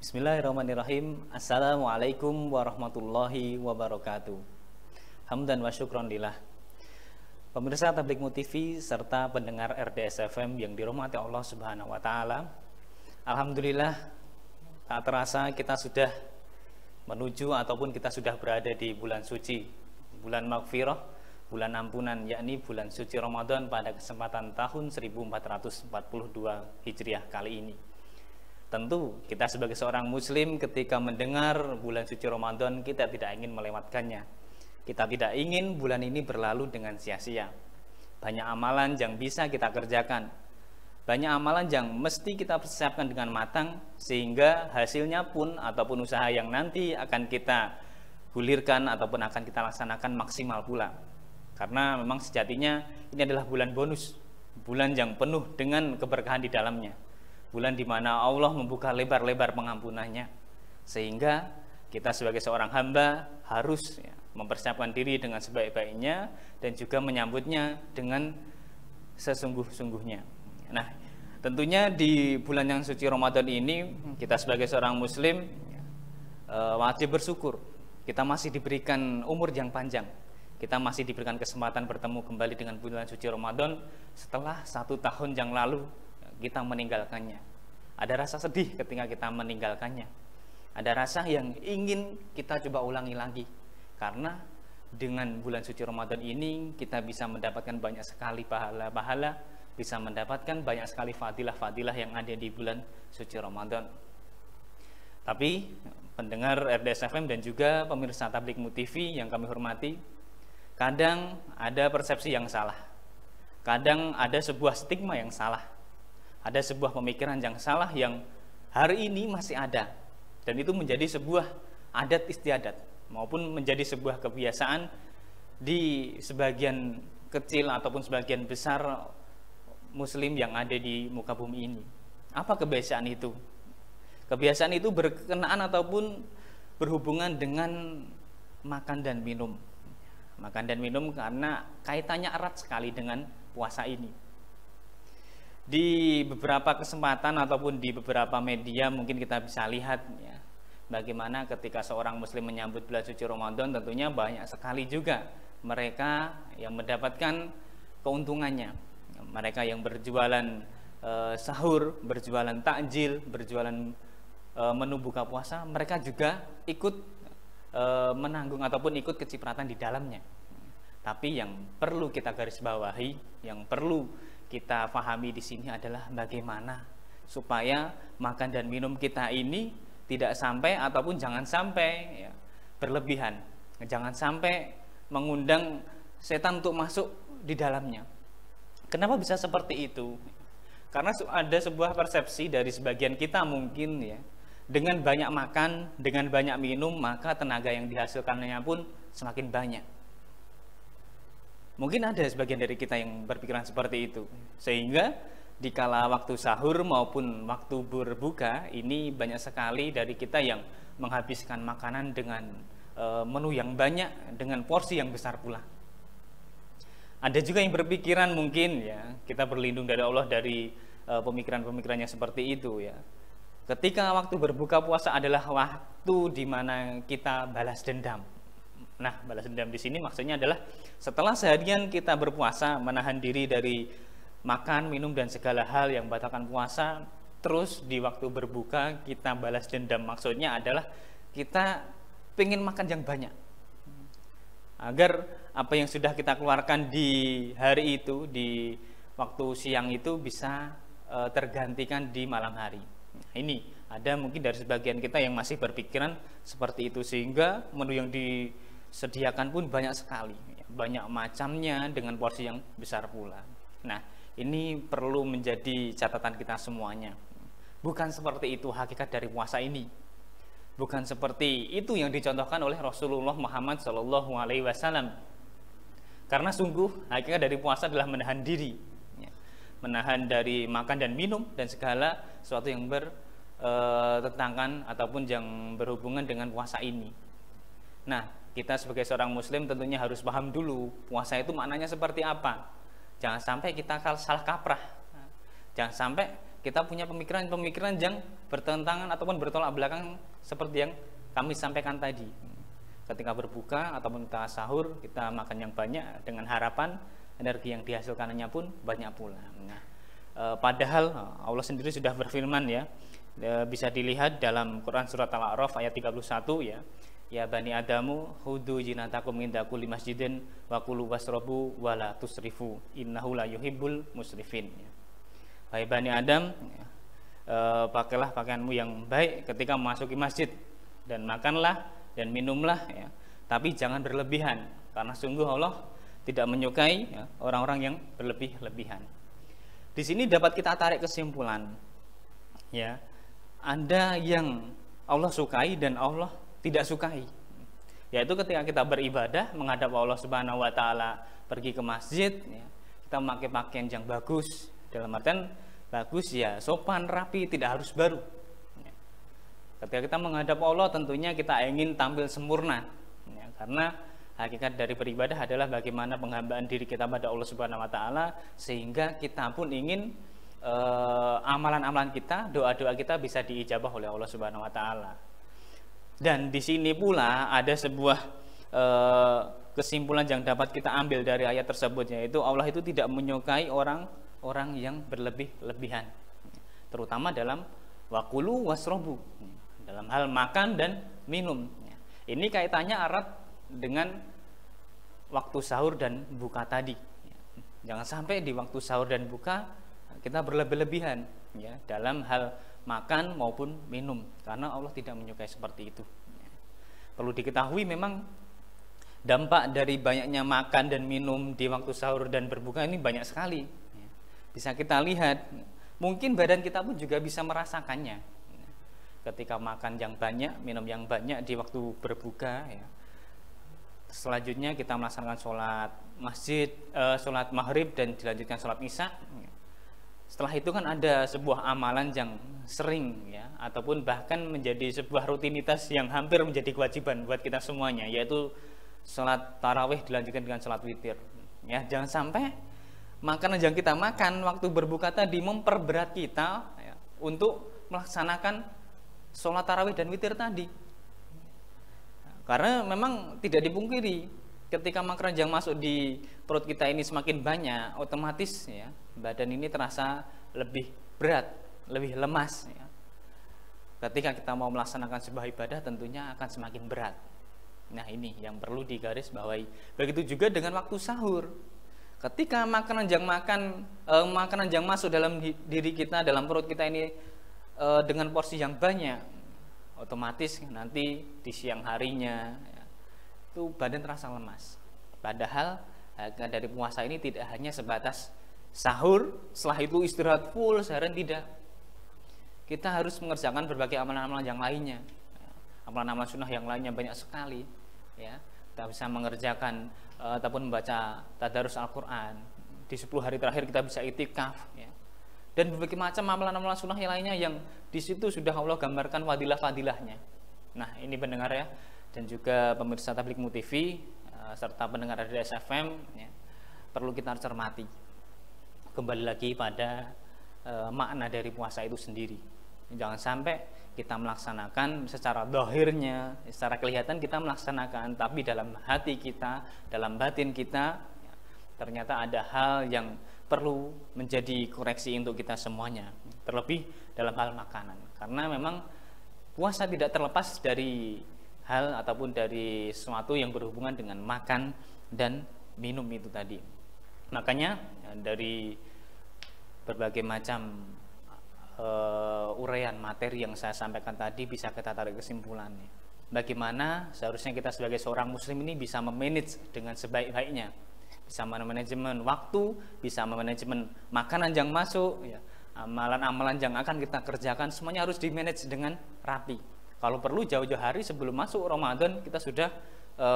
Bismillahirrahmanirrahim. Assalamualaikum warahmatullahi wabarakatuh. Hamdan wa syukron lillah. Pemirsa Tabligh TV serta pendengar RDS FM yang dirahmati Allah Subhanahu wa taala. Alhamdulillah, tak terasa kita sudah menuju ataupun kita sudah berada di bulan suci, bulan maghfirah, bulan ampunan, yakni bulan suci Ramadan pada kesempatan tahun 1442 Hijriah kali ini. Tentu kita sebagai seorang muslim ketika mendengar bulan suci Ramadan, kita tidak ingin melewatkannya. Kita tidak ingin bulan ini berlalu dengan sia-sia. Banyak amalan yang bisa kita kerjakan, banyak amalan yang mesti kita persiapkan dengan matang, sehingga hasilnya pun ataupun usaha yang nanti akan kita gulirkan ataupun akan kita laksanakan maksimal pula. Karena memang sejatinya ini adalah bulan bonus, bulan yang penuh dengan keberkahan di dalamnya, bulan di mana Allah membuka lebar-lebar pengampunannya, sehingga kita sebagai seorang hamba harus mempersiapkan diri dengan sebaik-baiknya dan juga menyambutnya dengan sesungguh-sungguhnya. Nah, tentunya di bulan yang suci Ramadan ini kita sebagai seorang muslim wajib bersyukur. Kita masih diberikan umur yang panjang, kita masih diberikan kesempatan bertemu kembali dengan bulan suci Ramadan setelah 1 tahun yang lalu kita meninggalkannya. Ada rasa sedih ketika kita meninggalkannya. Ada rasa yang ingin kita coba ulangi lagi. Karena dengan bulan suci Ramadan ini kita bisa mendapatkan banyak sekali pahala-pahala, bisa mendapatkan banyak sekali fadilah-fadilah yang ada di bulan suci Ramadan. Tapi pendengar RDS FM dan juga pemirsa Tabligh TV yang kami hormati, kadang ada persepsi yang salah. Kadang ada sebuah stigma yang salah. Ada sebuah pemikiran yang salah yang hari ini masih ada, dan itu menjadi sebuah adat istiadat maupun menjadi sebuah kebiasaan di sebagian kecil ataupun sebagian besar muslim yang ada di muka bumi ini. Apa kebiasaan itu? Kebiasaan itu berkenaan ataupun berhubungan dengan makan dan minum. Makan dan minum karena kaitannya erat sekali dengan puasa ini. Di beberapa kesempatan ataupun di beberapa media mungkin kita bisa lihat ya, bagaimana ketika seorang muslim menyambut bulan suci Ramadan, tentunya banyak sekali juga mereka yang mendapatkan keuntungannya. Mereka yang berjualan sahur, berjualan takjil, berjualan menu buka puasa, mereka juga ikut menanggung ataupun ikut kecipratan di dalamnya. Tapi yang perlu kita garis bawahi, yang perlu kita pahami di sini adalah bagaimana supaya makan dan minum kita ini tidak sampai ataupun jangan sampai ya, berlebihan, jangan sampai mengundang setan untuk masuk di dalamnya. Kenapa bisa seperti itu? Karena ada sebuah persepsi dari sebagian kita mungkin ya, dengan banyak makan, dengan banyak minum, maka tenaga yang dihasilkannya pun semakin banyak. Mungkin ada sebagian dari kita yang berpikiran seperti itu, sehingga dikala waktu sahur maupun waktu berbuka ini banyak sekali dari kita yang menghabiskan makanan dengan menu yang banyak, dengan porsi yang besar pula. Ada juga yang berpikiran mungkin ya, kita berlindung dari Allah dari pemikiran-pemikirannya seperti itu ya. Ketika waktu berbuka puasa adalah waktu di mana kita balas dendam. Nah, balas dendam di sini maksudnya adalah setelah seharian kita berpuasa, menahan diri dari makan, minum dan segala hal yang membatalkan puasa, terus di waktu berbuka kita balas dendam. Maksudnya adalah kita pengen makan yang banyak, agar apa yang sudah kita keluarkan di hari itu, di waktu siang itu bisa tergantikan di malam hari. Nah, ini ada mungkin dari sebagian kita yang masih berpikiran seperti itu, sehingga menu yang disediakan pun banyak sekali, banyak macamnya dengan porsi yang besar pula. Nah, ini perlu menjadi catatan kita semuanya. Bukan seperti itu hakikat dari puasa ini. Bukan seperti itu yang dicontohkan oleh Rasulullah Muhammad SAW. Karena sungguh hakikat dari puasa adalah menahan diri, menahan dari makan dan minum dan segala sesuatu yang bertentangan ataupun yang berhubungan dengan puasa ini. Nah, kita sebagai seorang muslim tentunya harus paham dulu puasa itu maknanya seperti apa. Jangan sampai kita salah kaprah. Jangan sampai kita punya pemikiran-pemikiran yang bertentangan ataupun bertolak belakang seperti yang kami sampaikan tadi. Ketika berbuka ataupun kita sahur, kita makan yang banyak dengan harapan energi yang dihasilkannya pun banyak pula. Nah, padahal Allah sendiri sudah berfirman ya, bisa dilihat dalam Quran surat Al-A'raf ayat 31 ya. Ya bani Adamu hudu jinatakum inda kulli masjidin wa kulu wasrobu wala tusrifu innahu la yuhibbul musrifin. Hai bani Adam, pakailah pakaianmu yang baik ketika memasuki masjid, dan makanlah dan minumlah ya, tapi jangan berlebihan, karena sungguh Allah tidak menyukai ya, orang-orang yang berlebih-lebihan. Di sini dapat kita tarik kesimpulan ya, ada yang Allah sukai dan Allah tidak sukai, yaitu ketika kita beribadah menghadap Allah Subhanahu wa taala, pergi ke masjid ya, kita memakai pakaian yang bagus, dalam artian bagus ya, sopan, rapi, tidak harus baru ya. Ketika kita menghadap Allah tentunya kita ingin tampil sempurna ya, karena hakikat dari beribadah adalah bagaimana penghambaan diri kita pada Allah Subhanahu wa taala, sehingga kita pun ingin amalan-amalan kita, doa-doa kita bisa diijabah oleh Allah Subhanahu wa taala. Dan di sini pula ada sebuah kesimpulan yang dapat kita ambil dari ayat tersebut, yaitu Allah itu tidak menyukai orang yang berlebih-lebihan, terutama dalam wakulu wasrobu, dalam hal makan dan minum. Ini kaitannya erat dengan waktu sahur dan buka tadi. Jangan sampai di waktu sahur dan buka kita berlebih-lebihan ya, dalam hal makan maupun minum, karena Allah tidak menyukai seperti itu. Perlu diketahui memang dampak dari banyaknya makan dan minum di waktu sahur dan berbuka ini banyak sekali. Bisa kita lihat, mungkin badan kita pun juga bisa merasakannya. Ketika makan yang banyak, minum yang banyak di waktu berbuka ya. Selanjutnya kita melaksanakan sholat masjid, sholat maghrib dan dilanjutkan sholat isya. Setelah itu kan ada sebuah amalan yang sering ya, ataupun bahkan menjadi sebuah rutinitas yang hampir menjadi kewajiban buat kita semuanya, yaitu sholat tarawih dilanjutkan dengan sholat witir. Ya, jangan sampai makanan yang kita makan waktu berbuka tadi memperberat kita ya, untuk melaksanakan sholat tarawih dan witir tadi. Karena memang tidak dipungkiri, ketika makanan yang masuk di perut kita ini semakin banyak, otomatis ya, badan ini terasa lebih berat, lebih lemas ya. Ketika kita mau melaksanakan sebuah ibadah tentunya akan semakin berat. Nah, ini yang perlu digarisbawahi. Begitu juga dengan waktu sahur. Ketika makanan yang masuk dalam diri kita, dalam perut kita ini dengan porsi yang banyak, otomatis nanti di siang harinya ya, itu badan terasa lemas. Padahal dari puasa ini tidak hanya sebatas sahur, setelah itu istirahat full seharian, tidak. Kita harus mengerjakan berbagai amalan-amalan yang lainnya. Amalan-amalan sunnah yang lainnya banyak sekali. Ya, kita bisa mengerjakan ataupun membaca tadarus Al-Quran. Di 10 hari terakhir kita bisa itikaf. Ya. Dan berbagai macam amalan-amalan sunnah yang lainnya yang di situ sudah Allah gambarkan fadilah-fadilahnya. Nah, ini pendengar ya, dan juga pemirsa Tabligh TV serta pendengar RDS FM ya, perlu kita cermati. Kembali lagi pada makna dari puasa itu sendiri. Jangan sampai kita melaksanakan secara zahirnya, secara kelihatan kita melaksanakan, tapi dalam hati kita, dalam batin kita ya, ternyata ada hal yang perlu menjadi koreksi untuk kita semuanya, terlebih dalam hal makanan. Karena memang puasa tidak terlepas dari hal ataupun dari sesuatu yang berhubungan dengan makan dan minum itu tadi. Makanya dari berbagai macam uraian materi yang saya sampaikan tadi bisa kita tarik kesimpulannya. Bagaimana seharusnya kita sebagai seorang muslim ini bisa memanage dengan sebaik-baiknya, bisa memanajemen waktu, bisa memanajemen makanan yang masuk ya, amalan-amalan yang akan kita kerjakan semuanya harus dimanage dengan rapi. Kalau perlu jauh-jauh hari sebelum masuk Ramadan kita sudah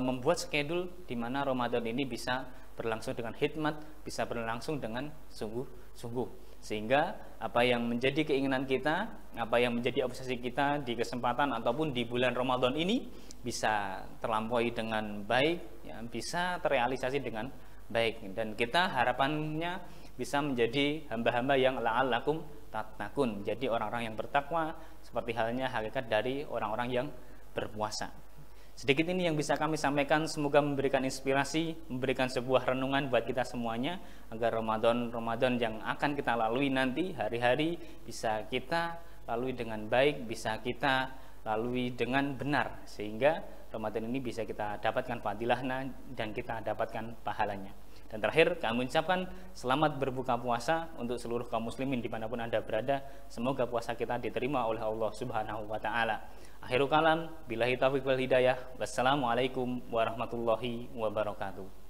membuat schedule di mana Ramadan ini bisa berlangsung dengan hikmat, bisa berlangsung dengan sungguh-sungguh. Sehingga apa yang menjadi keinginan kita, apa yang menjadi obsesi kita di kesempatan ataupun di bulan Ramadan ini bisa terlampaui dengan baik, ya, bisa terrealisasi dengan baik. Dan kita harapannya bisa menjadi hamba-hamba yang la'allakum tattaqun, menjadi orang-orang yang bertakwa seperti halnya hakikat dari orang-orang yang berpuasa. Sedikit ini yang bisa kami sampaikan, semoga memberikan inspirasi, memberikan sebuah renungan buat kita semuanya agar Ramadan yang akan kita lalui nanti hari-hari bisa kita lalui dengan baik, bisa kita lalui dengan benar, sehingga Ramadan ini bisa kita dapatkan fadilahnya dan kita dapatkan pahalanya. Dan terakhir kami ucapkan selamat berbuka puasa untuk seluruh kaum muslimin dimanapun Anda berada. Semoga puasa kita diterima oleh Allah Subhanahu wa Ta'ala. Akhirul kalam, billahi taufiq wal hidayah. Wassalamualaikum warahmatullahi wabarakatuh.